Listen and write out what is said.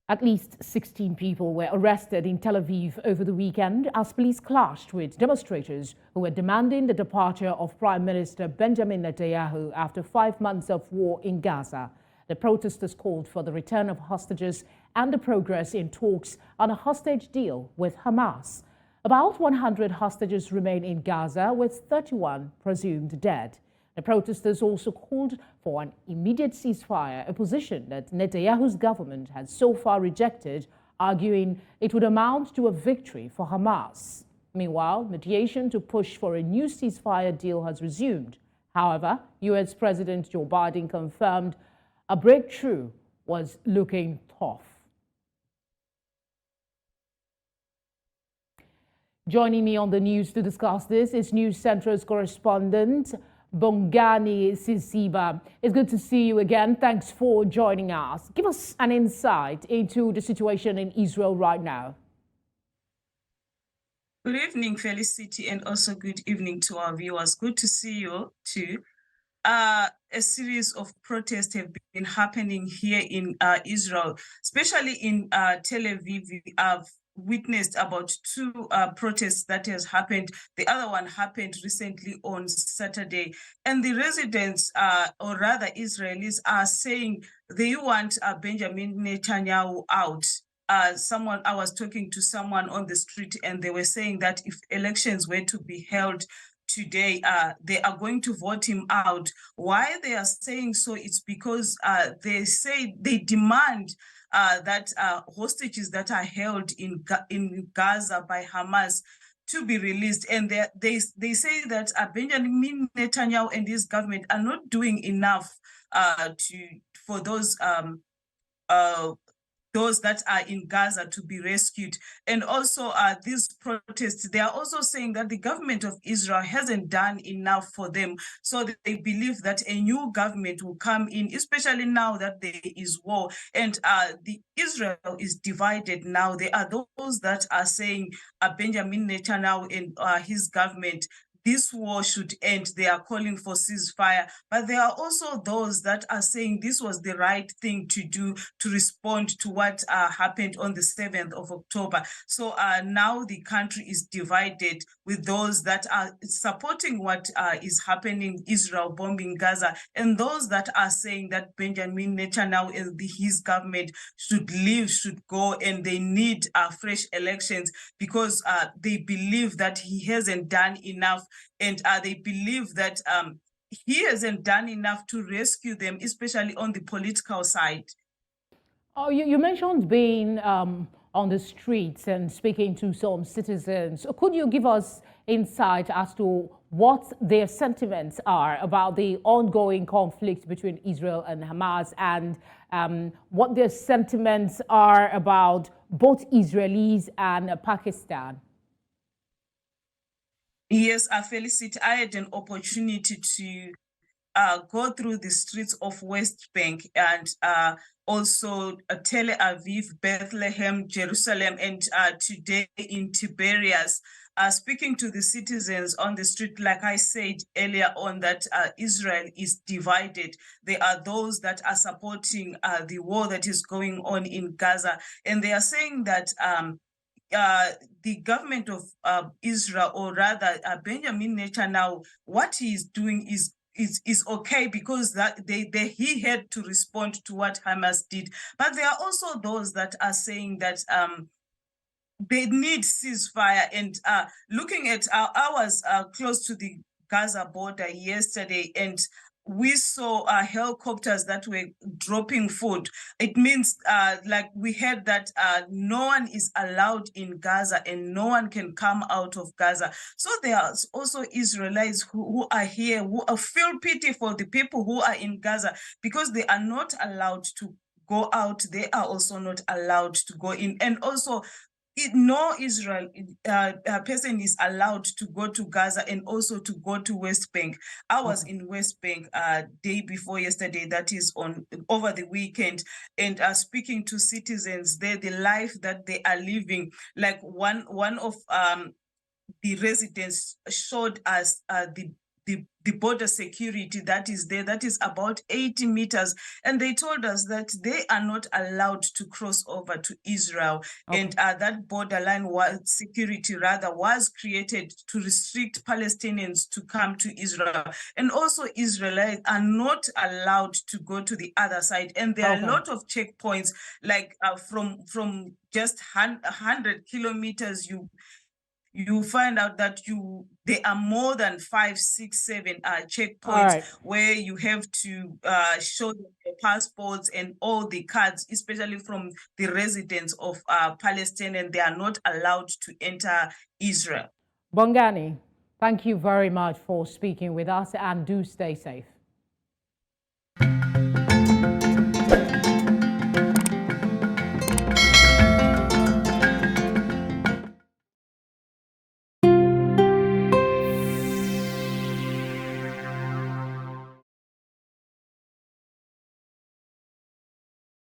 At least 16 people were arrested in Tel Aviv over the weekend as police clashed with demonstrators who were demanding the departure of Prime Minister Benjamin Netanyahu after 5 months of war in Gaza. The protesters called for the return of hostages and the progress in talks on a hostage deal with Hamas. About 100 hostages remain in Gaza, with 31 presumed dead. The protesters also called for an immediate ceasefire, a position that Netanyahu's government has so far rejected, arguing it would amount to a victory for Hamas. Meanwhile, mediation to push for a new ceasefire deal has resumed. However, U.S. President Joe Biden confirmed a breakthrough was looking tough. Joining me on the news to discuss this is News Central's correspondent, Bongani Sisiba. It's good to see you again. Thanks for joining us. Give us an insight into the situation in Israel right now. Good evening, Felicity, and also good evening to our viewers. Good to see you too. A series of protests have been happening here in Israel, especially in Tel Aviv. We have witnessed about two protests that has happened. The other one happened recently on Saturday, and the residents, or rather Israelis, are saying they want Benjamin Netanyahu out. I was talking to someone on the street, and they were saying that if elections were to be held today, they are going to vote him out. Why they are saying so? It's because they say they demand that hostages that are held in Gaza by Hamas to be released, and they say that Benjamin Netanyahu and his government are not doing enough for those that are in Gaza to be rescued. And also these protests, they are also saying that the government of Israel hasn't done enough for them. So they believe that a new government will come in, especially now that there is war. And the Israel is divided now. There are those that are saying Benjamin Netanyahu and his government, this war should end. They are calling for ceasefire. But there are also those that are saying this was the right thing to do to respond to what happened on the 7th of October. So now the country is divided, with those that are supporting what is happening, Israel bombing Gaza, and those that are saying that Benjamin Netanyahu and his government should leave, should go, and they need fresh elections because they believe that he hasn't done enough. And they believe that he hasn't done enough to rescue them, especially on the political side. Oh, you mentioned being on the streets and speaking to some citizens. Could you give us insight as to what their sentiments are about the ongoing conflict between Israel and Hamas, and what their sentiments are about both Israelis and Pakistan? Yes, Felicity, I had an opportunity to go through the streets of West Bank and also Tel Aviv, Bethlehem, Jerusalem, and today in Tiberias, speaking to the citizens on the street. Like I said earlier on, that Israel is divided. There are those that are supporting the war that is going on in Gaza, and they are saying that the government of Israel, or rather Benjamin Netanyahu, what he is doing is okay, because that he had to respond to what Hamas did. But there are also those that are saying that they need ceasefire. And looking at I was close to the Gaza border yesterday, and we saw helicopters that were dropping food. It means like we heard that no one is allowed in Gaza and no one can come out of Gaza. So there are also Israelis who are here, who feel pity for the people who are in Gaza, because they are not allowed to go out. They are also not allowed to go in. And also, no Israel person is allowed to go to Gaza and also to go to West Bank. I was in West Bank day before yesterday, that is over the weekend, and speaking to citizens there, the life that they are living. Like one of the residents showed us the the border security that is there, that is about 80 meters. And they told us that they are not allowed to cross over to Israel. Okay. And that borderline security rather was created to restrict Palestinians to come to Israel. And also Israelites are not allowed to go to the other side. And there are a lot of checkpoints, like from just 100 kilometers, you find out that there are more than 5, 6, 7 checkpoints where you have to show your passports and all the cards, especially from the residents of Palestine, and they are not allowed to enter Israel. Bongani, thank you very much for speaking with us, and do stay safe.